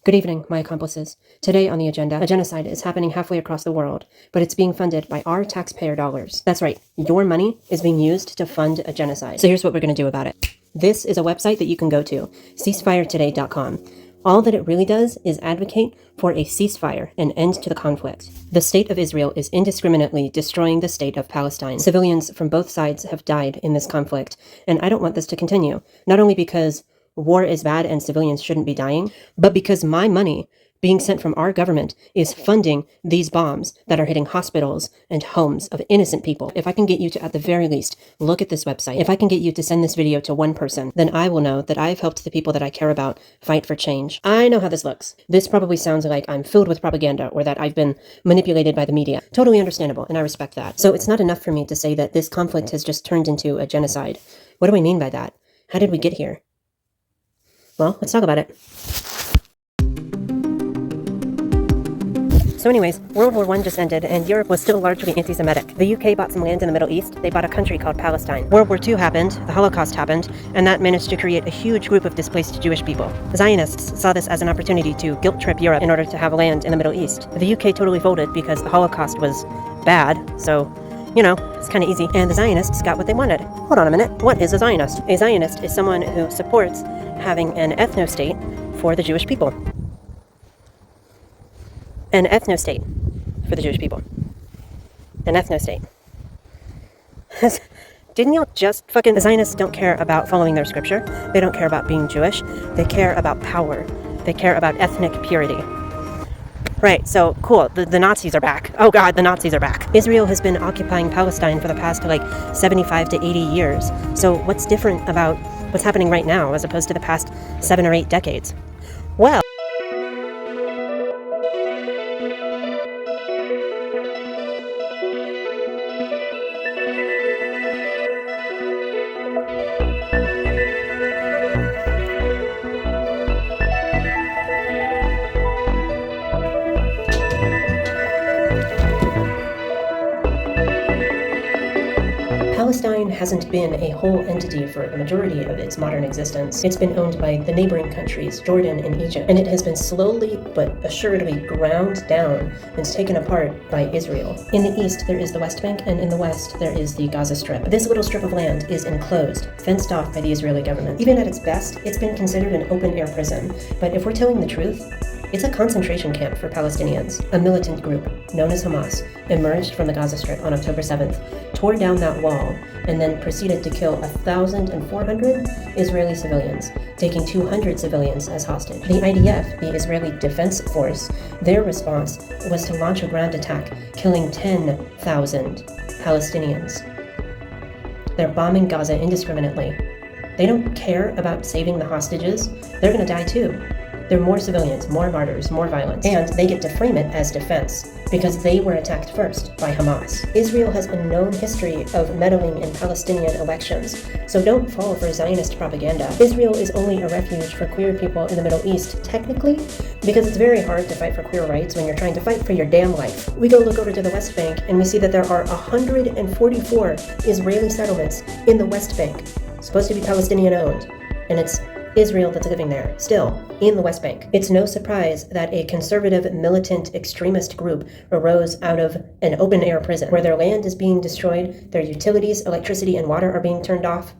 Good evening, my accomplices. Today on the agenda, a genocide is happening halfway across the world, but it's being funded by our taxpayer dollars. That's right, your money is being used to fund a genocide. So here's what we're going to do about it. This is a website that you can go to, ceasefiretoday.com. All that it really does is advocate for a ceasefire and end to the conflict. The state of Israel is indiscriminately destroying the state of Palestine. Civilians from both sides have died in this conflict, and I don't want this to continue, not only because war is bad and civilians shouldn't be dying, but because my money being sent from our government is funding these bombs that are hitting hospitals and homes of innocent people. If I can get you to, at the very least, look at this website, if I can get you to send this video to one person, then I will know that I've helped the people that I care about fight for change. I know how this looks. This probably sounds like I'm filled with propaganda or that I've been manipulated by the media. Totally understandable, and I respect that. So it's not enough for me to say that this conflict has just turned into a genocide. What do I mean by that? How did we get here? Well, let's talk about it. So anyways, World War I just ended, and Europe was still largely anti-Semitic. The UK bought some land in the Middle East. They bought a country called Palestine. World War II happened, the Holocaust happened, and that managed to create a huge group of displaced Jewish people. Zionists saw this as an opportunity to guilt-trip Europe in order to have land in the Middle East. The UK totally folded because the Holocaust was bad, so you know, it's kind of easy. And the Zionists got what they wanted. Hold on a minute. What is a Zionist? A Zionist is someone who supports having an ethno-state for the Jewish people. An ethno-state for the Jewish people. An ethno-state. Didn't y'all just fucking... The Zionists don't care about following their scripture. They don't care about being Jewish. They care about power. They care about ethnic purity. Right, so cool, the Nazis are back. Oh god, the Nazis are back. Israel has been occupying Palestine for the past 75 to 80 years. So what's different about what's happening right now as opposed to the past 7 or 8 decades? Well, Palestine hasn't been a whole entity for the majority of its modern existence. It's been owned by the neighboring countries, Jordan and Egypt, and it has been slowly but assuredly ground down and taken apart by Israel. In the east, there is the West Bank, and in the west, there is the Gaza Strip. This little strip of land is enclosed, fenced off by the Israeli government. Even at its best, it's been considered an open-air prison, but if we're telling the truth, it's a concentration camp for Palestinians. A militant group, known as Hamas, emerged from the Gaza Strip on October 7th, tore down that wall, and then proceeded to kill 1,400 Israeli civilians, taking 200 civilians as hostage. The IDF, the Israeli Defense Force, their response was to launch a ground attack, killing 10,000 Palestinians. They're bombing Gaza indiscriminately. They don't care about saving the hostages. They're gonna die too. There are more civilians, more martyrs, more violence, and they get to frame it as defense because they were attacked first by Hamas. Israel has a known history of meddling in Palestinian elections, so don't fall for Zionist propaganda. Israel is only a refuge for queer people in the Middle East, technically, because it's very hard to fight for queer rights when you're trying to fight for your damn life. We go look over to the West Bank and we see that there are 144 Israeli settlements in the West Bank, supposed to be Palestinian owned, and it's Israel that's living there, still, in the West Bank. It's no surprise that a conservative, militant, extremist group arose out of an open-air prison, where their land is being destroyed, their utilities, electricity, and water are being turned off.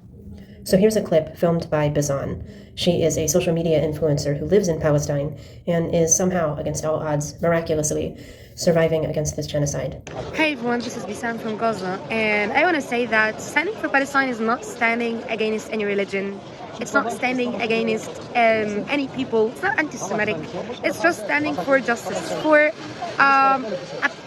So here's a clip filmed by Bizan. She is a social media influencer who lives in Palestine and is somehow, against all odds, miraculously, surviving against this genocide. Hey everyone, this is Bissam from Gaza, and I want to say that standing for Palestine is not standing against any religion. It's not standing against any people. It's not anti-Semitic. It's just standing for justice, for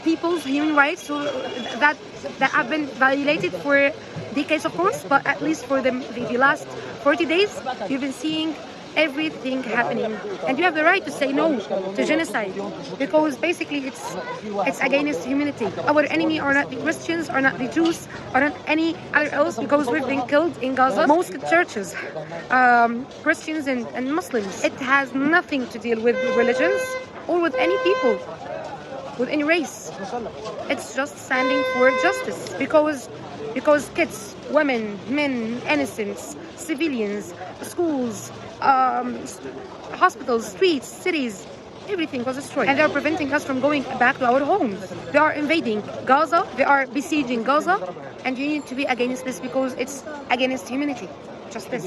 people's human rights that have been violated for decades, of course, but at least for the last 40 days, you've been seeing everything happening, and you have the right to say no to genocide, because basically it's against humanity. Our enemy are not the Christians, are not the Jews, are not any other else, because we've been killed in Gaza. Most churches, Christians and Muslims. It has nothing to deal with religions or with any people, with any race. It's just standing for justice, because kids, women, men, innocents, civilians, schools, hospitals, streets, cities, everything was destroyed. And they're preventing us from going back to our homes. They are invading Gaza, they are besieging Gaza, and you need to be against this because it's against humanity. Just this.